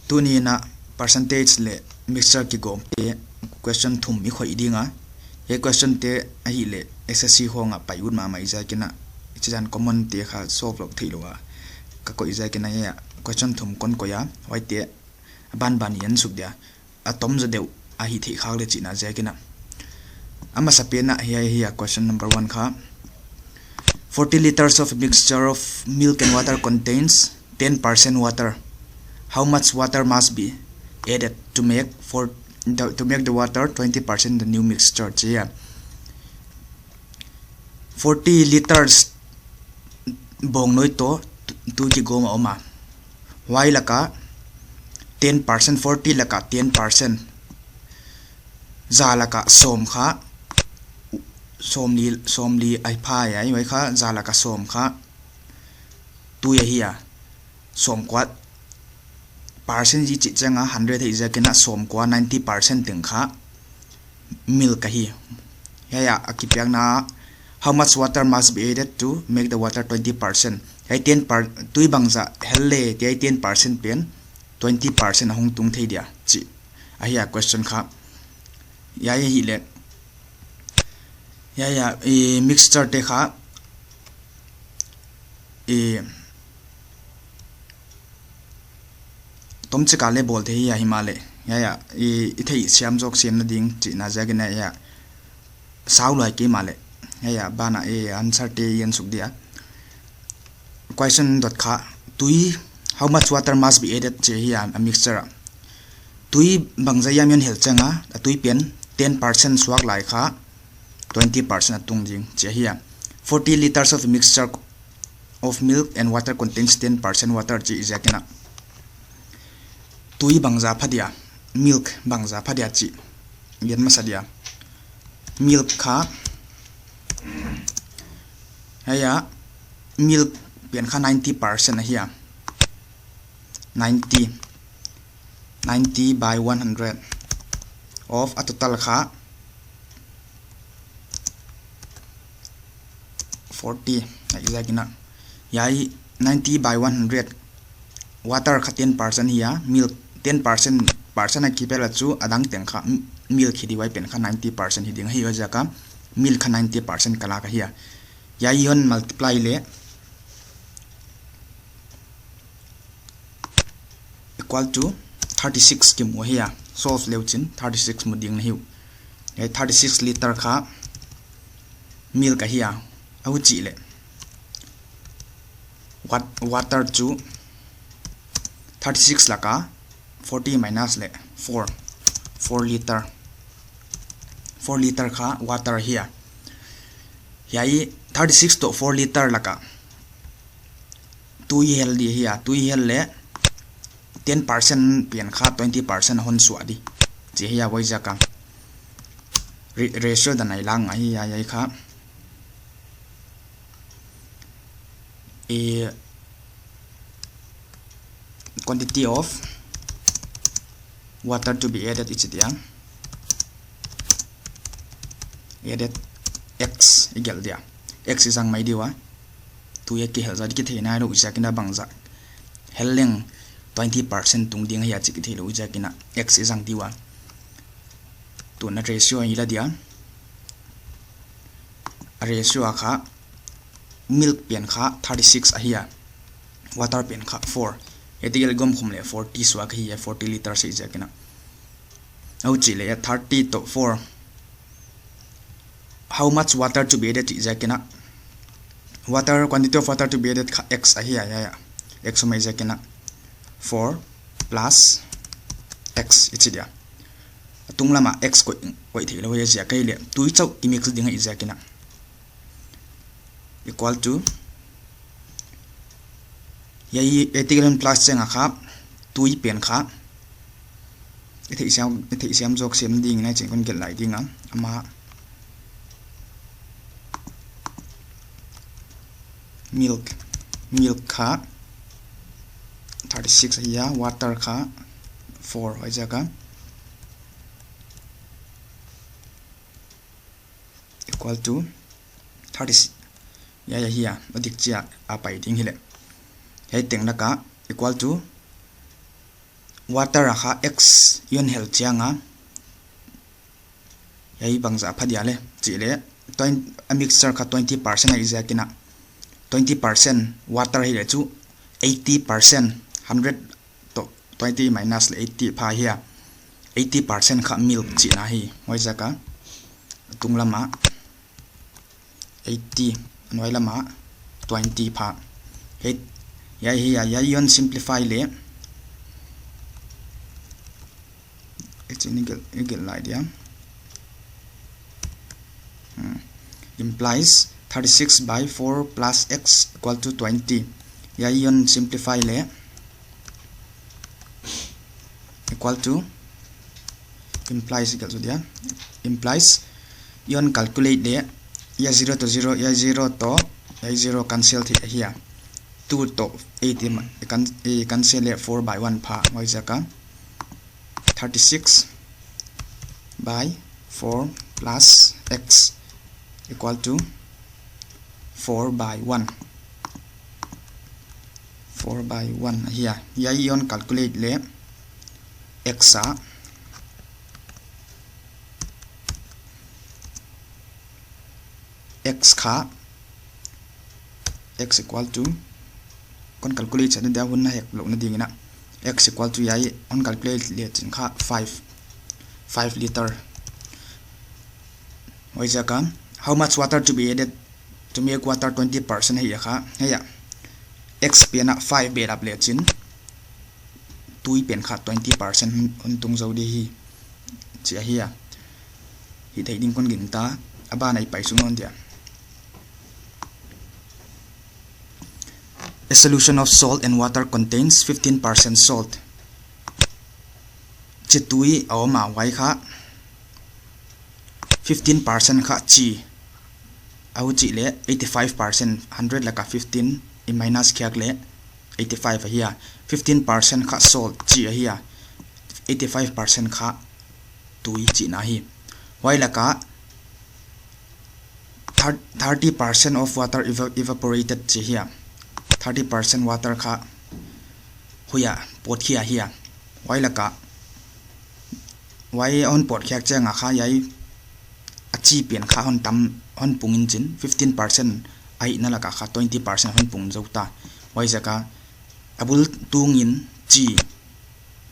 tu ni na percentage le mixture ki gom te question thum mi khoi dinga he question te a hi le SSC honga payun ma mai za kina ichijan common te kha solve lok thilowa ka ko iza kina ya question thum kon ko ya wai te ban yan suk dia atom za deu a hi thi khak le china za kina ama sapena hiya question number 1 kha 40 liters of mixture of milk and water contains 10% water. How much water must be added to make the water 20% the new mixture? 40 liters bong noi to 2 ki goma oma. Why laka 10% 40 laka 10%. Za laka som kha somli ai pha ya wai kha za laka som kha tu ya hiya som kwat percent ji chi changa 100 hi jakena som kwa 90% ting kha milk ka hi ya akipyak na how much water must be added to make the water 20%. Ai 10 tui bangza helle ti 10% pen 20% hong tung thei dia chi ahia question kha ya hi le ya mixture te kha tom che kale bol the ya himale ya thei siam jok siam na ding chi na jagena ya saw lai ke male ya bana answer te yen suk dia question dot kha tui how much water must be added che hi a mixture tui bangza yamen hel changa tui pen 10% swak lai kha 20% atung jing che hi 40 liters of mixture of milk and water contains 10% water chi jakena tui bangza phadia milk bangza phadia chi yen masadia milk kha haya milk pian kha 90% hiya 90 by 100 of a total kha 40 exactly yai 90 by 100 water kha 10% hiya milk 10% a kipela chu adang teng kha milk hi diwai pen kha 90% hi ding hi jaka milk kha 90% kala ka hiya ya yon multiply le equal to 36 ki mo hiya solve leuchin 36 mo ding hiu 36 liter kha milk ka hiya au chi le water chu 36 laka 40 minus le 4 liter kha water here yai 36 to 4 liter laka 2 hel di here 2 hel le 10% pian kha 20% hon suadi je hiya wai jaka ratio da nai lang ai yai kha a quantity of water to be added is there added x equal there x is ang mai diwa 2 ki helza ki thena ro jakina bangza helleng 20% tung ding ya chiki thelo jakina x is ang diwa to na ratio ila dia ratio kha milk pian kha 36 ahia water pian kha 4 etigel gom khumle 40 swak hi 40 liters is jakina au chile 30 to 4 how much water to be added is jakina water quantity of water to be added x ahia ya x mai jakina 4 plus x ichidia tunglama x ko thilo ya jakai le tui chau imix dinga is jakina equal to yai etigram plus chenga kha tui pen kha ethei siam jok sem ding na cheng kon gel lai dinga ama milk kha 36 hiya water kha 4 hoy jaga equal to 30 ya hiya adik chia apai ding hile hei teng laka equal to water kha x yon hel chianga yai bangza phadia le chi le a mixture kha 20% ai zakina 20% water hi le chu 80% 100 to 20 minus 80 pha hiya 80% kha milk chi na hi moi jaka tunglama 80 noi lama 20 pha he yai hi ya yon simplify le it's an equal idea implies 36 by 4 plus x equal to 20 ya yon simplify le equal to implies equal to dia implies yon calculate le ya 0 to 0 ya 0 to ya 0 cancel thi here 2 to 80 cancel le 4 by 1 pha moi jaka 36 by 4 plus x equal to 4 by 1 4 by 1 here ya yon calculate le x x kha x equal to kon calculate cha da hun na hek lo na dingina x equal to yai on calculate le chin kha 5 liter oi jaka how much water to be added to make water 20% here kha heya x pena 5 be up le chin tui pen kha 20% on tung zo de hi chi hiya hi thei ding kon gin ta aba nai pai sung on dia a solution of salt and water contains 15% salt chi tui awma wai kha 15% kha chi au chi le 85% 100 laka 15 in minus kyak le 85 here 15% kha salt chi here 85% kha tui chi na hi wai laka 30% of water evaporated chi here 30% water kha huya pot khia here wai laka wai on pot khyak chenga kha yai achi pen kha hon tam hon pungin chin 15% ai na laka kha 20% hon pung jota wai jaka abul tungin chi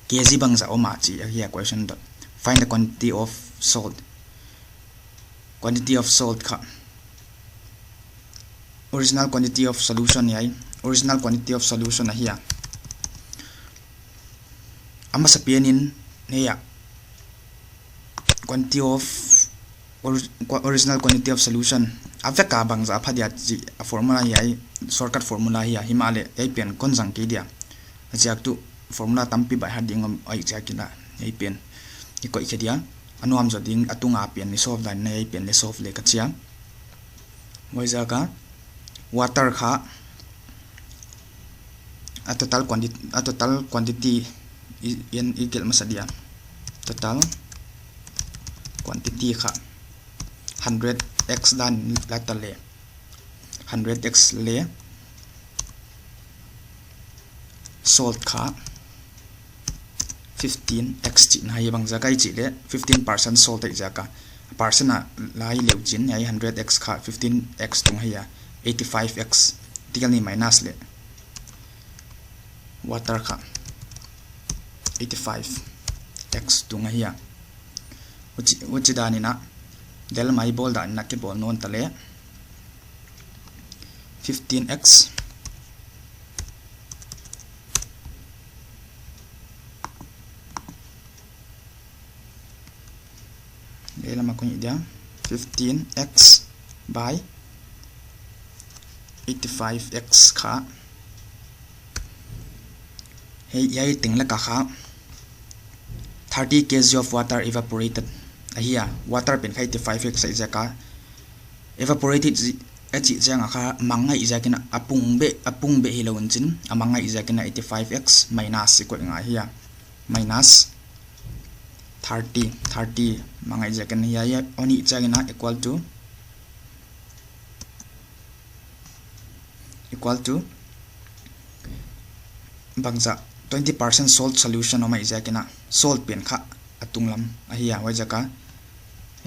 kg bangza oma chi here question dot find the quantity of salt kha original quantity of solution yai original quantity of solution here ama sapianin neya quantity of original quantity of solution aveka bangza phadia chi formula yai shortcut formula hi himale ai pen konjang ke dia ajak tu formula tampi by hading ai jakina ai pen ikoi khedia anuam joding atunga pen ni solve line ai pen le solve le kachia moiza ka water kha a total quantity in equal masadia total quantity kha 100x dan latale 100x le salt kha 15x chi na hi bang jakai chi le 15% salt ai jaka percent a lai leu chin ai 100x kha 15x tung hiya 85x tikal ni minus le water kha 85x tung hiya uchi dani na del mai bol da na ke bol non tale 15x del ma kun ida 15x by 85x kha hey yai ting la ka kha 30 kg of water evaporated here water pen 85x sai jaka evaporated achi janga kha mangai ijakina apung be hilawun chin amanga ijakina 85x minus equal nga here minus 30 mangai ijakina ya oni ijakina equal to bangza 20% salt solution oma ija kina salt pen kha atunglam ahia wajaka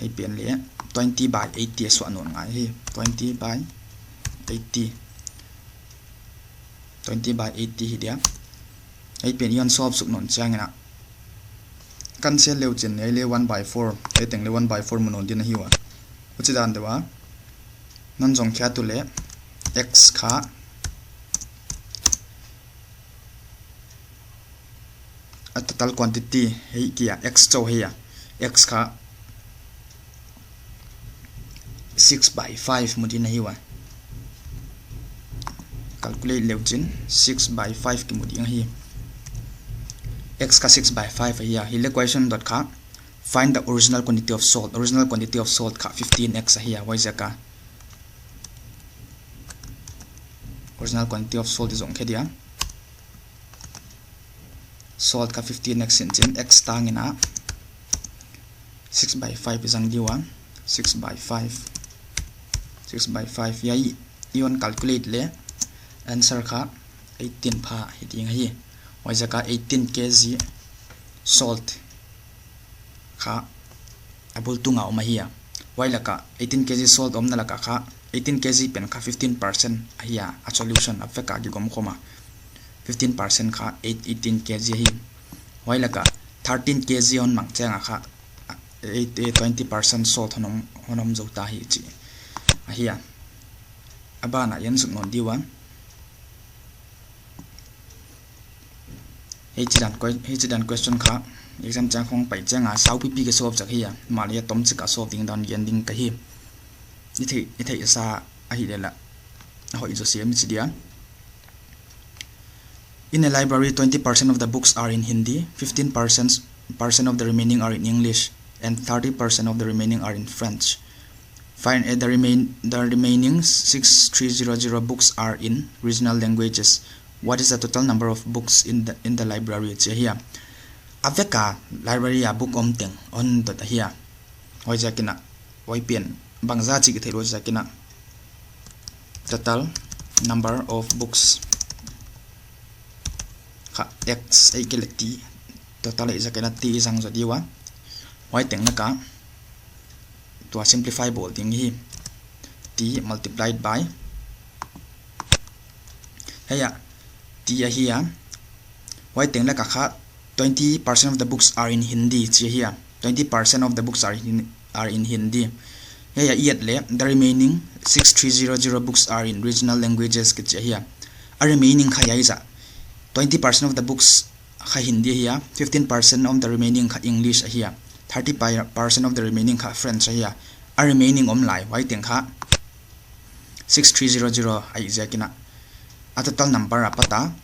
ei pen le 20/80 so anon ngai hi 20/80 20/80 hi dia ei pen yon solve suk non changena cancel leu chen nei le 1/4 ei teng le 1/4 monon din hi wa uchi dan dewa nan jong kya tu le x kha a total quantity hei kia x cho heya x kha 6/5 mudin hi wa calculate leuchin 6/5 ki mudi hi x ka 6/5 here hi le question dot kha find the original quantity of salt kha 15x here why zaka original quantity of salt is on khedia salt ka 15x in x tangina 6/5 is ang diwa 6/5 yai ion calculate le answer kha 18 pha hiting hi wajaka 18 kg salt kha abul tunga omahia wailaka 18 kg salt omna laka kha 18 kg pen kha 15% ahia a solution afeka gi gom khoma 15% kha 18 kg hi wailaka 13 kg on mangchenga kha 20% salt honom jota hi chi ahia abana yan suk non diwa Hechidan question kha exam chang khong pai changa sau pp ke solve chak hiya malia tom chika solve ding down ending ka hi ithei sa a hi lela hoi jo sem chidia in a library 20% of the books are in Hindi 15% of the remaining are in English and 30% of the remaining are in French. Find the remaining 6300 books are in regional languages. What is the total number of books in the library here? Aveka library a book omteng on dot here. Hoi jakina hoi pian bangza chi ke thelo jakina total number of books kha x equal t total is jakina t isang zo diwa hoi teng na ka to simplify bol ding hi t multiplied by heya here why teng la ka kha 20% of the books are in Hindi chi here 20% of the books are in Hindi here yet le the remaining 6300 books are in regional languages ki chi here a remaining kha yaisa 20% of the books kha Hindi here 15% of the remaining kha English here 30% of the remaining kha French here a remaining omlai why teng kha 6300 ai jakina a total number apata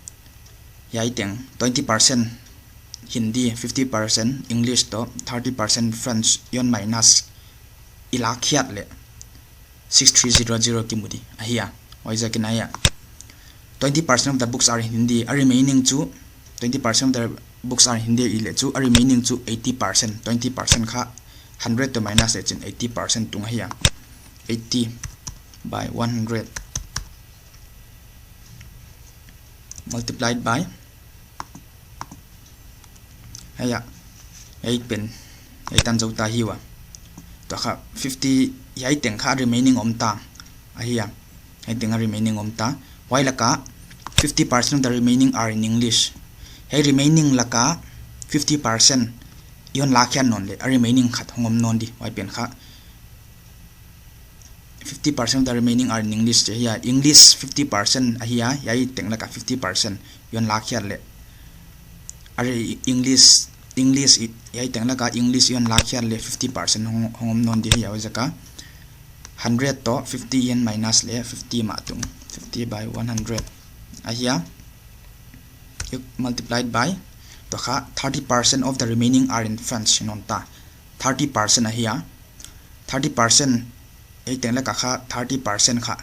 yai teng 20% Hindi 50% English to 30% French yon minus ilakhiat le 6300 kimudi ahia oija kinaya 20% of the books are in Hindi a remaining to 20% of the books are in Hindi ile to a remaining to 80% 20% kha 100 to minus 80% tung ahia 80/100 multiplied by haya 8 pen 8 jota hiwa to kha 50 yai teng kha remaining omta ahia ai teng remaining omta while ka 50% of the remaining are in English hey remaining laka 50% yon lakhian non le remaining khat hongom non di wai pen kha 50% of the remaining are in English here English 50% ahia yai teng laka 50% yon lakhian le are English yai teng laka English yon lakhian le 50% hongom non di ya wajaka 100 to 50 yen minus le 50 ma tung 50/100 ahia you multiplied by to kha 30% of the remaining are in French non ta 30% ahia 30% ei teng la ka kha 30% kha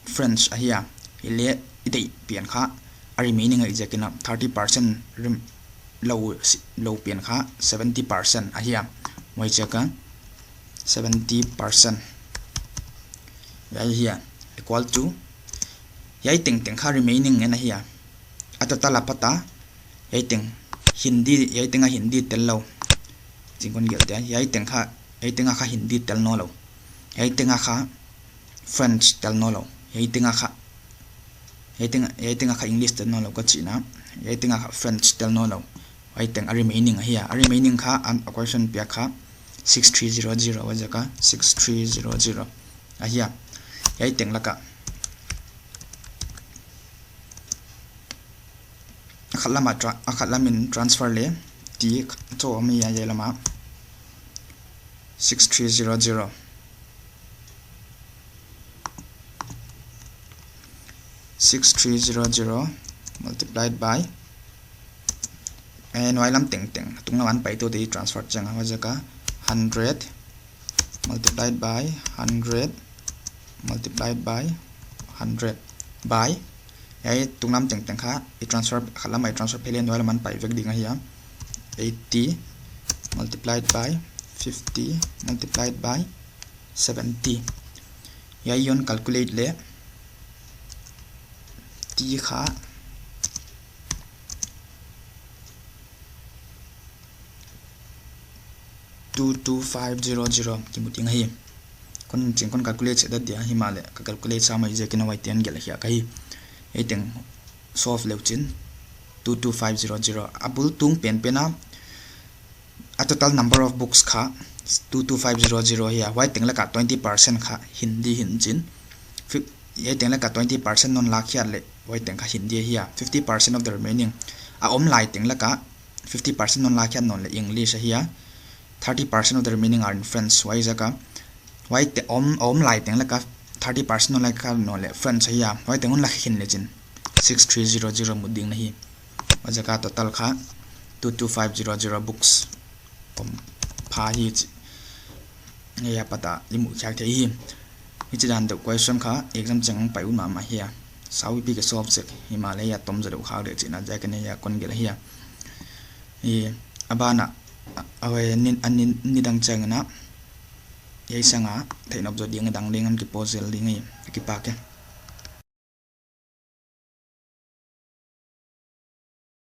French ahia ile idei pian kha a remaining ai jakina 30% low pian kha 70% ahia wai chaka 70% yai here equal to yai teng kha remaining en ahia atata lapata yai teng Hindi tel lo jing kon gel te yai teng kha Hindi tel no lo yai teng kha French tel no lo yai teng kha English tel no lo ka china yai teng kha French tel no lo yai teng remaining here remaining kha an question pia kha 6300 wajaka 6300 here yai teng laka akhatlamin transfer le ti cho mi ya lama 6300 multiplied by and wailam teng tungna wan pai to the transfer changa wajaka 100 multiplied by 100 multiplied by 100 by yai tungnam teng kha I transfer khalamai transfer phelen wala man pai vek dinga hiya 80 multiplied by 50 multiplied by 70 yai yon calculate le t kha 22500 kimuting hi kon ching kon calculate se da dia himale ka calculate sa mai je kina wai ten gel hi ka hi eteng solve leuchin 22500 abul tung pen pena a total number of books kha 22500 here wai teng la ka 20% kha Hindi hinchin ye teng la ka 20% non la khia le wai teng kha Hindi here 50% of the remaining a om lai teng la ka 50% non la khia non le English here 30% of the remaining are in French wai jaka wai te om lai teng la ka 30% non la khia non le French here wai teng on la khin le chin 6300 muding na hi wajaka total kha 22500 books om pha hi ya pata limu kyak the hi ichidan the question kha exam chang pai un ma hi sawi pi ke solve se Himalaya tom jadu kha de china ja ke ne ya kon gel hi e abana awe nin nidang chang na yai sanga thainop jo ding dang ding am ki posel ding hi ki pa ke